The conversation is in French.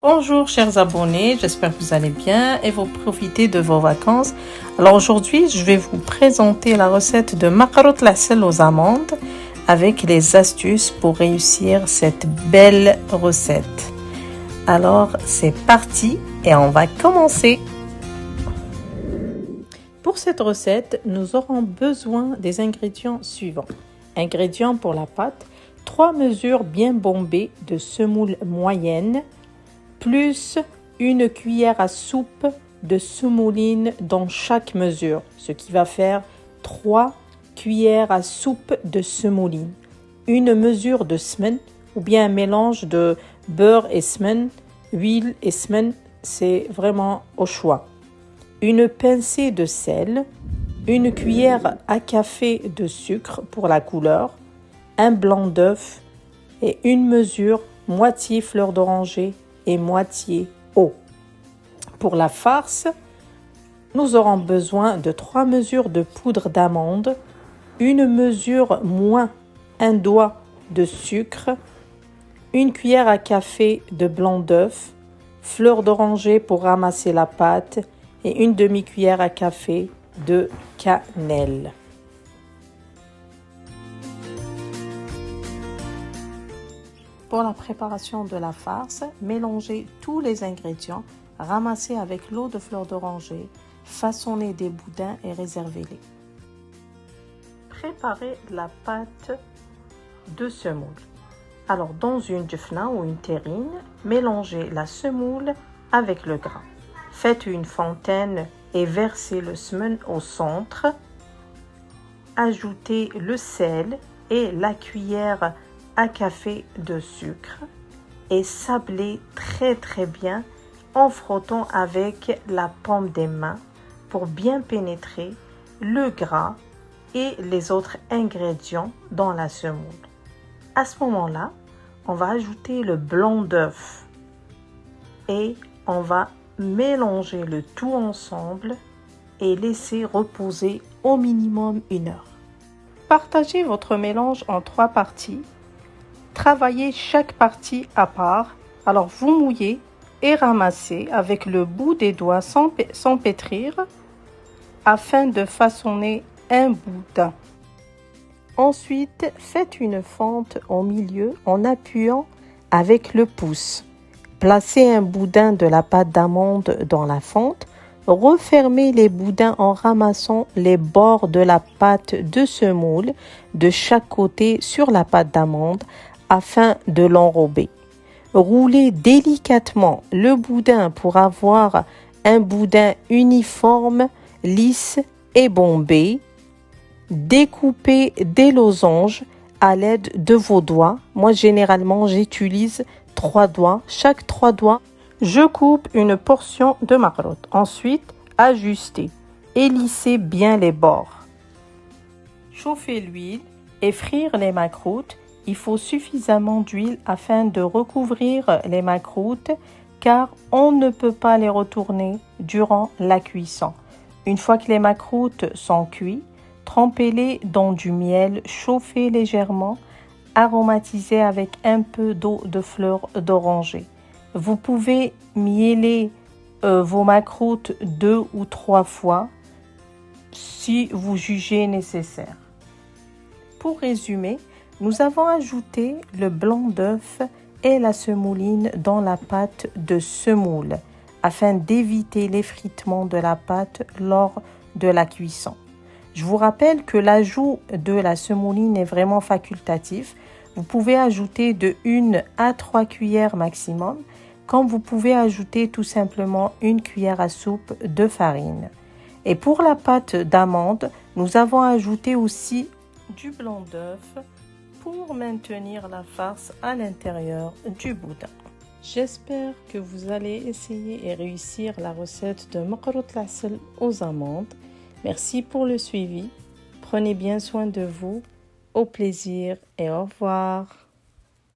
Bonjour chers abonnés, j'espère que vous allez bien et vous profitez de vos vacances. Alors aujourd'hui, je vais vous présenter la recette de macarot l'asel aux amandes avec les astuces pour réussir cette belle recette. Alors c'est parti et on va commencer. Pour cette recette, nous aurons besoin des ingrédients suivants. Ingrédients pour la pâte, 3 mesures bien bombées de semoule moyenne, plus une cuillère à soupe de semouline dans chaque mesure, ce qui va faire 3 cuillères à soupe de semouline, une mesure de semen ou bien un mélange de beurre et semen, huile et semen, c'est vraiment au choix. Une pincée de sel, une cuillère à café de sucre pour la couleur, un blanc d'œuf et une mesure moitié fleur d'oranger et moitié eau. Pour la farce, nous aurons besoin de 3 mesures de poudre d'amande, une mesure moins un doigt de sucre, une cuillère à café de blanc d'œuf, fleur d'oranger pour ramasser la pâte et une demi-cuillère à café de cannelle. Pour la préparation de la farce, mélangez tous les ingrédients, ramassez avec l'eau de fleur d'oranger, façonnez des boudins et réservez-les. Préparez la pâte de semoule. Alors dans une jufna ou une terrine, mélangez la semoule avec le gras. Faites une fontaine et versez le semen au centre. Ajoutez le sel et la cuillère à café de sucre et sablez très bien en frottant avec la paume des mains pour bien pénétrer le gras et les autres ingrédients dans la semoule. À ce moment-là, on va ajouter le blanc d'œuf et on va mélanger le tout ensemble et laisser reposer au minimum 1 heure. Partagez votre mélange en 3 parties. Travaillez chaque partie à part. Alors vous mouillez et ramassez avec le bout des doigts sans pétrir afin de façonner un boudin. Ensuite, faites une fente au milieu en appuyant avec le pouce. Placez un boudin de la pâte d'amande dans la fente. Refermez les boudins en ramassant les bords de la pâte de semoule de chaque côté sur la pâte d'amande afin de l'enrober. Roulez délicatement le boudin pour avoir un boudin uniforme, lisse et bombé. Découpez des losanges à l'aide de vos doigts. Moi, généralement, j'utilise 3 doigts. Chaque 3 doigts, je coupe une portion de macarot. Ensuite, ajustez et lissez bien les bords. Chauffez l'huile et frire les macroutes. Il faut suffisamment d'huile afin de recouvrir les macroutes car on ne peut pas les retourner durant la cuisson. Une fois que les macroutes sont cuits, trempez-les dans du miel, chauffez légèrement, aromatisez avec un peu d'eau de fleur d'oranger. Vous pouvez mieler vos macroutes 2 ou 3 fois si vous jugez nécessaire. Pour résumer, nous avons ajouté le blanc d'œuf et la semouline dans la pâte de semoule afin d'éviter l'effritement de la pâte lors de la cuisson. Je vous rappelle que l'ajout de la semouline est vraiment facultatif. Vous pouvez ajouter de 1 à 3 cuillères maximum, comme vous pouvez ajouter tout simplement 1 cuillère à soupe de farine. Et pour la pâte d'amande, nous avons ajouté aussi du blanc d'œuf pour maintenir la farce à l'intérieur du boudin. J'espère que vous allez essayer et réussir la recette de macarot l'asel aux amandes. Merci pour le suivi. Prenez bien soin de vous. Au plaisir et au revoir.